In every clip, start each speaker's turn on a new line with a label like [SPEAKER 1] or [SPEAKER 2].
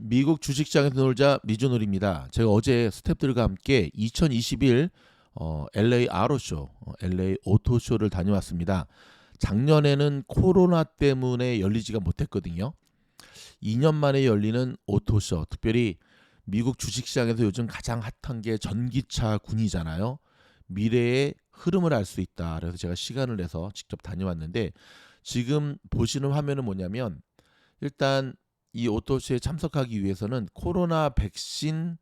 [SPEAKER 1] 미국 주식시장에서 놀자 미주놀입니다. 제가 어제 스태프들과 함께 2021 LA 아로쇼, LA 오토쇼를 다녀왔습니다. 작년에는 코로나 때문에 열리지가 못했거든요. 2년 만에 열리는 오토쇼, 특별히 미국 주식시장에서 요즘 가장 핫한 게 전기차군이잖아요. 미래의 흐름을 알 수 있다. 그래서 제가 시간을 내서 직접 다녀왔는데, 지금 보시는 화면은 뭐냐면, 일단 이 오토쇼에 참석하기 위해서는 코로나 백신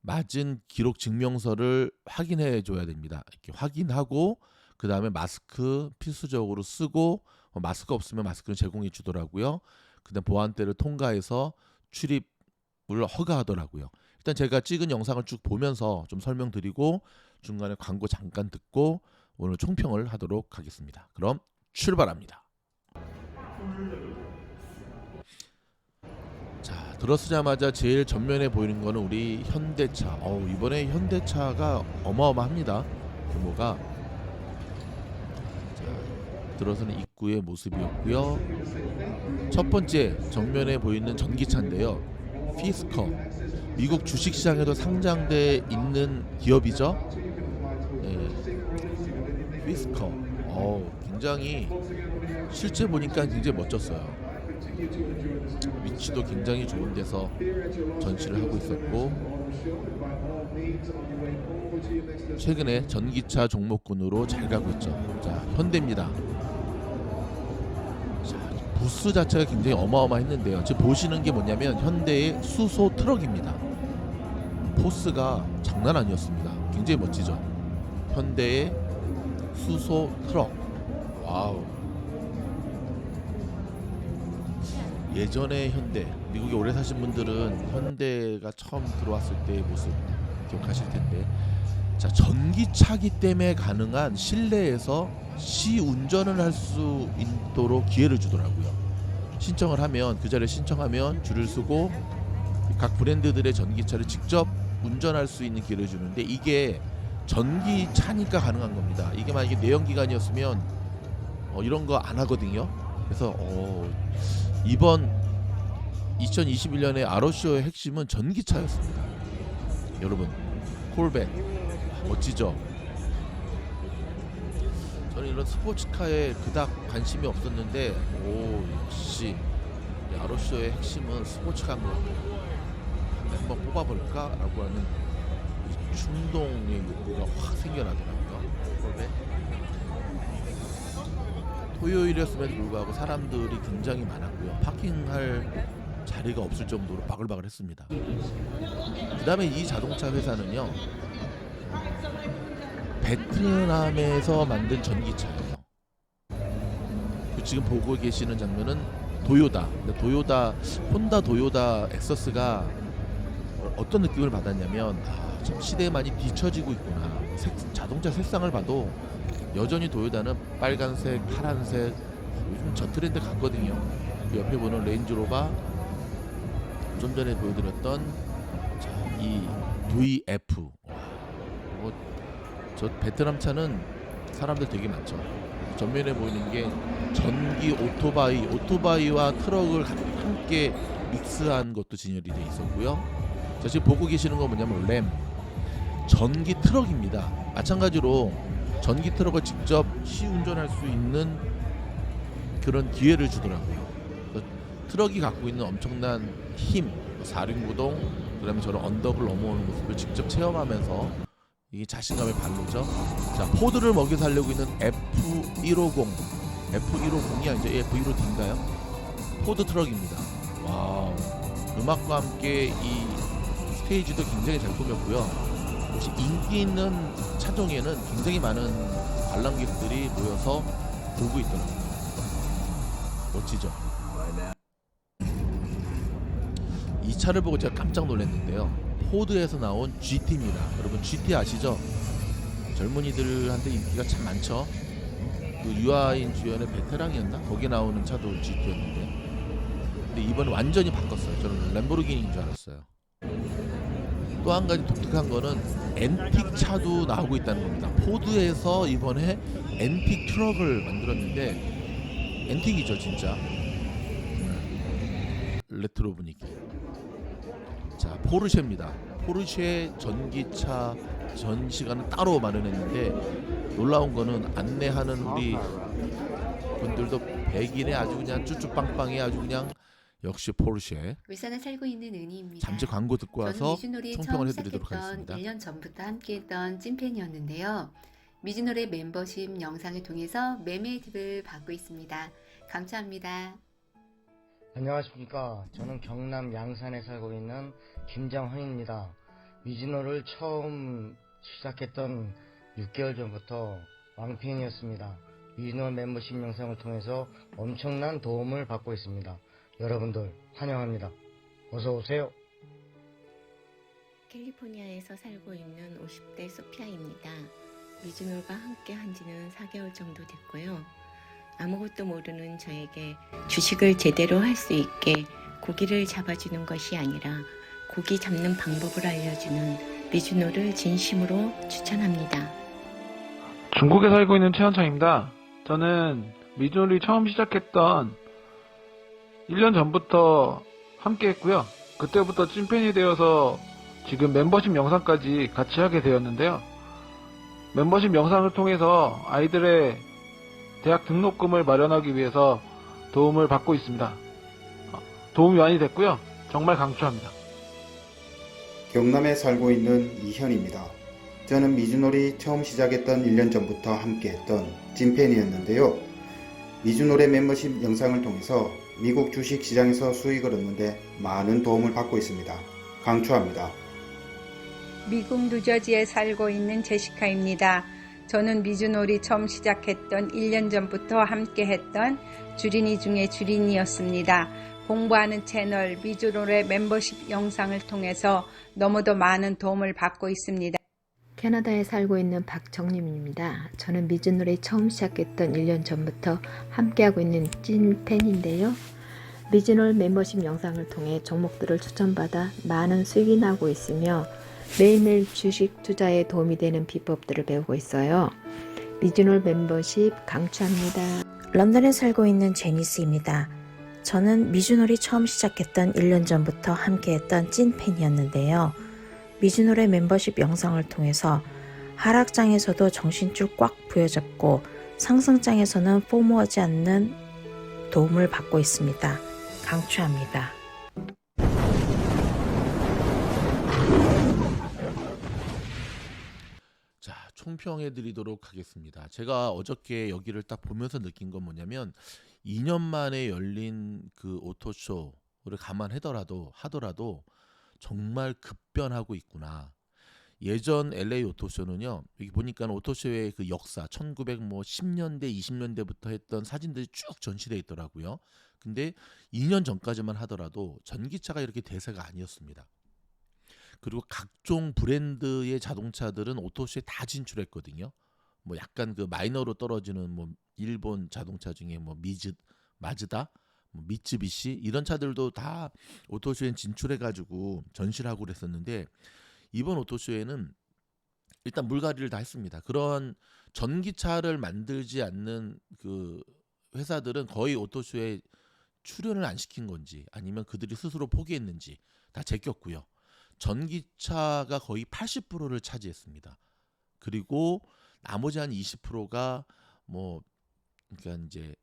[SPEAKER 1] 맞은 기록 증명서를 확인해 줘야 됩니다. 이렇게 확인하고 그 다음에 마스크 필수적으로 쓰고, 마스크 없으면 마스크는 제공해 주더라고요. 그다음 보안대를 통과해서 출입을 허가하더라고요. 일단 제가 찍은 영상을 쭉 보면서 좀 설명드리고 중간에 광고 잠깐 듣고 오늘 총평을 하도록 하겠습니다. 그럼 출발합니다. 자, 들어서자마자 제일 전면에 보이는 거는 우리 현대차. 이번에 현대차가 어마어마합니다. 규모가. 자, 들어서는 입구의 모습이었고요. 첫 번째 정면에 보이는 전기차인데요. 피스커. 미국 주식시장에도 상장돼 있는 기업이죠. 네. 피스커. 굉장히 실제 보니까 굉장히 멋졌어요. 위치도 굉장히 좋은 데서 전시를 하고 있었고, 최근에 전기차 종목군으로 잘 가고 있죠. 자, 현대입니다. 자, 부스 자체가 굉장히 어마어마했는데요. 지금 보시는 게 뭐냐면 현대의 수소 트럭입니다. 포스가 장난 아니었습니다. 굉장히 멋지죠. 현대의 수소 트럭. 와우. 예전의 현대, 미국에 오래 사신 분들은 현대가 처음 들어왔을 때의 모습 기억하실 텐데, 자, 전기차기 때문에 가능한 실내에서 시운전을 할 수 있도록 기회를 주더라고요. 신청을 하면, 그 자리에 신청하면 줄을 서고 각 브랜드들의 전기차를 직접 운전할 수 있는 기회를 주는데, 이게 전기차니까 가능한 겁니다. 이게 만약에 내연기관이었으면 이런 거 안 하거든요. 그래서 이번 2021년의 아로쇼의 핵심은 전기차였습니다. 여러분, 콜벳 멋지죠? 저는 이런 스포츠카에 그닥 관심이 없었는데, 역시 아로쇼의 핵심은 스포츠카인 것 같아요. 한번 뽑아볼까? 라고 하는 이 충동의 욕구가 확 생겨나더라고요. 콜벳. 토요일이었음에도 불구하고 사람들이 굉장히 많았고요. 파킹할 자리가 없을 정도로 바글바글 했습니다. 그 다음에 이 자동차 회사는요, 베트남에서 만든 전기차예요. 지금 보고 계시는 장면은 도요다. 혼다 도요다 엑서스가 어떤 느낌을 받았냐면, 참 시대에 많이 뒤처지고 있구나. 자동차 색상을 봐도 여전히 도요다는 빨간색, 파란색, 요즘 저 트렌드 같거든요. 옆에 보는 레인지로버, 좀 전에 보여드렸던 이 VF. 저 베트남 차는 사람들 되게 많죠. 전면에 보이는 게 전기 오토바이와 트럭을 함께 믹스한 것도 진열이 돼 있었고요. 자, 지금 보고 계시는 건 뭐냐면 램, 전기 트럭입니다. 마찬가지로 전기 트럭을 직접 시운전할 수 있는 그런 기회를 주더라고요. 트럭이 갖고 있는 엄청난 힘, 사륜구동, 그다음에 저런 언덕을 넘어오는 모습을 직접 체험하면서 이게 자신감의 발로죠. 자, 포드를 먹여 살려고 있는 F150, F150이 아니죠. F150인가요? 포드 트럭입니다. 와우. 음악과 함께 이 스테이지도 굉장히 잘 꾸몄고요. 혹시 인기 있는 차종에는 굉장히 많은 관람객들이 모여서 보고 있더라고요. 멋지죠? 이 차를 보고 제가 깜짝 놀랐는데요. 포드에서 나온 GT입니다. 여러분, GT 아시죠? 젊은이들한테 인기가 참 많죠. 그 유아인 주연의 베테랑이었나? 거기에 나오는 차도 GT였는데, 근데 이번에 완전히 바꿨어요. 저는 램보르기니인 줄 알았어요. 또 한 가지 독특한 거는 앤틱 차도 나오고 있다는 겁니다. 포드에서 이번에 앤틱 트럭을 만들었는데, 앤틱이죠 진짜. 레트로 분위기. 자, 포르쉐입니다. 포르쉐 전기차 전시관은 따로 마련했는데 놀라운 거는 안내하는 우리 분들도 백인의 아주 그냥 쭈쭈빵빵이 아주 그냥 역시 포르쉐.
[SPEAKER 2] 울산에 살고 있는
[SPEAKER 1] 잠시
[SPEAKER 2] 은희입니다.
[SPEAKER 1] 광고 듣고
[SPEAKER 2] 저는
[SPEAKER 1] 와서
[SPEAKER 2] 미주놀이 처음
[SPEAKER 1] 총평을 해드리도록
[SPEAKER 2] 시작했던
[SPEAKER 1] 하겠습니다.
[SPEAKER 2] 1년 전부터 함께했던 찐팬이었는데요. 미주놀이 멤버십 영상을 통해서 매매 팁을 받고 있습니다. 감사합니다.
[SPEAKER 3] 안녕하십니까. 저는 경남 양산에 살고 있는 김장헌입니다. 미즈노를 처음 시작했던 6개월 전부터 왕팬이었습니다. 미즈노 멤버십 영상을 통해서 엄청난 도움을 받고 있습니다. 여러분들 환영합니다. 어서 오세요.
[SPEAKER 4] 캘리포니아에서 살고 있는 50대 소피아입니다. 미즈놀과 함께 한 지는 4개월 정도 됐고요. 아무것도 모르는 저에게 주식을 제대로 할 수 있게 고기를 잡아주는 것이 아니라 고기 잡는 방법을 알려주는 미즈놀을 진심으로 추천합니다.
[SPEAKER 5] 중국에 살고 있는 최현창입니다. 저는 미즈놀이 처음 시작했던 1년 전부터 함께 했고요. 그때부터 찐팬이 되어서 지금 멤버십 영상까지 같이 하게 되었는데요. 멤버십 영상을 통해서 아이들의 대학 등록금을 마련하기 위해서 도움을 받고 있습니다. 도움이 많이 됐고요. 정말 강추합니다.
[SPEAKER 6] 경남에 살고 있는 이현입니다. 저는 미즈놀이 처음 시작했던 1년 전부터 함께했던 찐팬이었는데요. 미즈놀의 멤버십 영상을 통해서 미국 주식 시장에서 수익을 얻는데 많은 도움을 받고 있습니다. 강추합니다.
[SPEAKER 7] 미국 뉴저지에 살고 있는 제시카입니다. 저는 미즈놀이 처음 시작했던 1년 전부터 함께했던 주린이 중에 주린이였습니다. 공부하는 채널 미즈놀의 멤버십 영상을 통해서 너무도 많은 도움을 받고 있습니다.
[SPEAKER 2] 캐나다에 살고 있는 박정림입니다. 저는 미즈놀이 처음 시작했던 1년 전부터 함께하고 있는 찐팬인데요. 미즈놀 멤버십 영상을 통해 종목들을 추천받아 많은 수익이 나고 있으며 매일매일 주식 투자에 도움이 되는 비법들을 배우고 있어요. 미즈놀 멤버십 강추합니다.
[SPEAKER 8] 런던에 살고 있는 제니스입니다. 저는 미즈놀이 처음 시작했던 1년 전부터 함께했던 찐팬이었는데요. 미즈놀의 멤버십 영상을 통해서 하락장에서도 정신줄 꽉 부여잡고 상승장에서는 포모하지 않는 도움을 받고 있습니다. 강추합니다.
[SPEAKER 1] 자, 총평해 드리도록 하겠습니다. 제가 어저께 여기를 딱 보면서 느낀 건 뭐냐면 2년 만에 열린 그 오토쇼를 하더라도 정말 급변하고 있구나. 예전 LA 오토쇼는요. 여기 보니까 오토쇼의 그 역사 1910년대 20년대부터 했던 사진들이 쭉 전시되어 있더라고요. 근데 2년 전까지만 하더라도 전기차가 이렇게 대세가 아니었습니다. 그리고 각종 브랜드의 자동차들은 오토쇼에 다 진출했거든요. 뭐 약간 그 마이너로 떨어지는 뭐 일본 자동차 중에 뭐 마즈다, 뭐 미쯔비시 이런 차들도 다 오토쇼에 진출해가지고 전시를 하고 그랬었는데 이번 오토쇼에는 일단 물갈이를 다 했습니다. 그런 전기차를 만들지 않는 그 회사들은 거의 오토쇼에 출연을 안 시킨 건지 아니면 그들이 스스로 포기했는지 다 제꼈고요. 전기차가 거의 80%를 차지했습니다. 그리고 나머지 한 20%가 뭐 그러니까 이제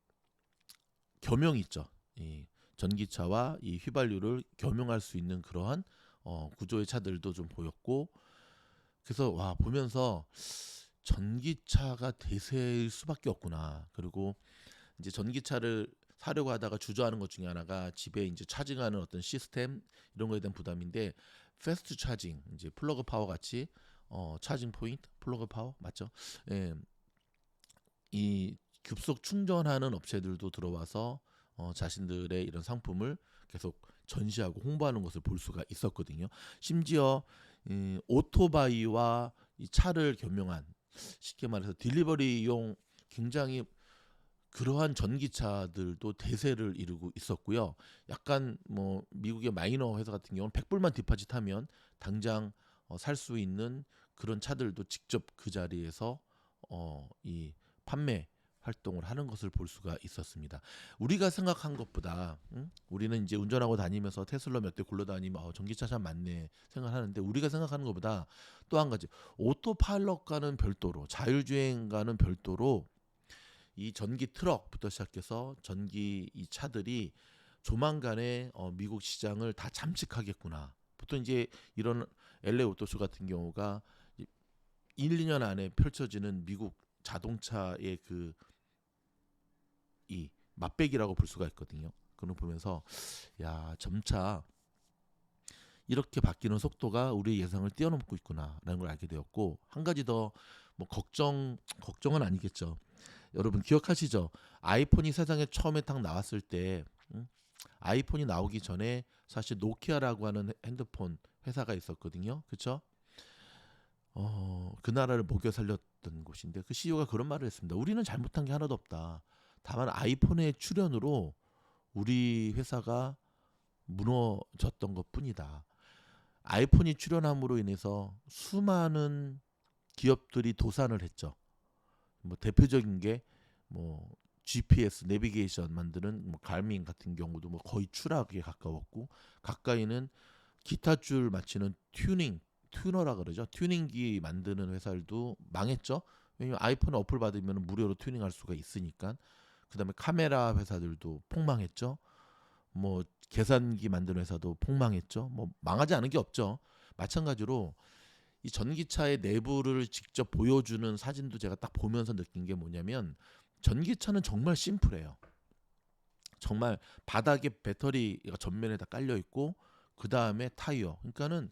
[SPEAKER 1] 겸용이 있죠. 이 전기차와 이 휘발유를 겸용할 수 있는 그러한 구조의 차들도 좀 보였고 그래서 와 보면서 전기차가 대세일 수밖에 없구나. 그리고 이제 전기차를 사려고 하다가 주저하는 것 중에 하나가 집에 이제 차징하는 어떤 시스템 이런 거에 대한 부담인데 패스트 차징 이제 플러그 파워 같이 차징 포인트 플러그 파워 맞죠? 예, 이 급속 충전하는 업체들도 들어와서 자신들의 이런 상품을 계속 전시하고 홍보하는 것을 볼 수가 있었거든요. 심지어 오토바이와 이 차를 겸용한 쉽게 말해서 딜리버리용 굉장히 그러한 전기차들도 대세를 이루고 있었고요. 약간 뭐 미국의 마이너 회사 같은 경우는 100불만 디파짓 하면 당장 살 수 있는 그런 차들도 직접 그 자리에서 이 판매할 활동을 하는 것을 볼 수가 있었습니다. 우리가 생각한 것보다 우리는 이제 운전하고 다니면서 테슬라 몇 대 굴러다니면 전기차 참 많네 생각하는데, 우리가 생각하는 것보다 또 한 가지, 오토파일럿과는 별도로, 자율주행과는 별도로 이 전기 트럭부터 시작해서 전기 이 차들이 조만간에 미국 시장을 다 잠식하겠구나. 보통 이제 이런 LA 오토쇼 같은 경우가 1, 2년 안에 펼쳐지는 미국 자동차의 그 이 맛배기라고 볼 수가 있거든요. 그걸 보면서 야, 점차 이렇게 바뀌는 속도가 우리의 예상을 뛰어넘고 있구나라는 걸 알게 되었고, 한 가지 더 뭐 걱정은 아니겠죠. 여러분 기억하시죠? 아이폰이 세상에 처음에 딱 나왔을 때, 아이폰이 나오기 전에 사실 노키아라고 하는 핸드폰 회사가 있었거든요. 그렇죠? 그 나라를 먹여 살렸던 곳인데 그 CEO가 그런 말을 했습니다. 우리는 잘못한 게 하나도 없다. 다만 아이폰의 출현으로 우리 회사가 무너졌던 것뿐이다. 아이폰이 출현함으로 인해서 수많은 기업들이 도산을 했죠. 뭐 대표적인 게 뭐 GPS 내비게이션 만드는 뭐 갈민 같은 경우도 뭐 거의 추락에 가까웠고, 가까이는 기타 줄 맞추는 튜너라 그러죠. 튜닝기 만드는 회사들도 망했죠. 왜냐면 아이폰 어플 받으면 무료로 튜닝할 수가 있으니까. 그다음에 카메라 회사들도 폭망했죠. 뭐 계산기 만드는 회사도 폭망했죠. 뭐 망하지 않은 게 없죠. 마찬가지로 이 전기차의 내부를 직접 보여주는 사진도 제가 딱 보면서 느낀 게 뭐냐면, 전기차는 정말 심플해요. 정말 바닥에 배터리가 전면에 다 깔려 있고, 그 다음에 타이어. 그러니까는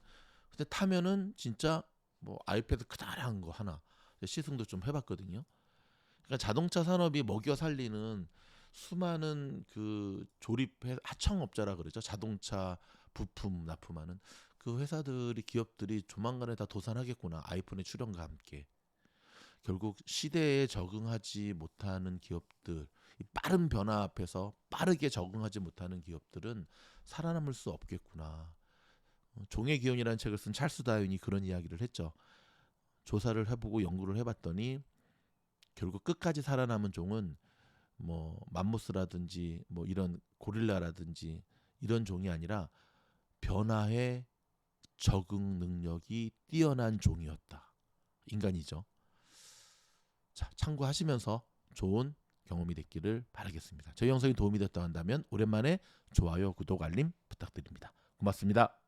[SPEAKER 1] 근데 타면은 진짜 뭐 아이패드 크다란 거 하나. 시승도 좀 해봤거든요. 그러니까 자동차 산업이 먹여 살리는 수많은 그 조립 하청업자라 그러죠. 자동차 부품 납품하는 그 회사들이, 기업들이 조만간에 다 도산하겠구나. 아이폰의 출현과 함께. 결국 시대에 적응하지 못하는 기업들, 이 빠른 변화 앞에서 빠르게 적응하지 못하는 기업들은 살아남을 수 없겠구나. 종의 기원이라는 책을 쓴 찰스 다윈이 그런 이야기를 했죠. 조사를 해보고 연구를 해봤더니 결국 끝까지 살아남은 종은 뭐 맘모스라든지 뭐 이런 고릴라라든지 이런 종이 아니라 변화에 적응 능력이 뛰어난 종이었다. 인간이죠. 자, 참고하시면서 좋은 경험이 됐기를 바라겠습니다. 저희 영상이 도움이 됐다 한다면 오랜만에 좋아요, 구독, 알림 부탁드립니다. 고맙습니다.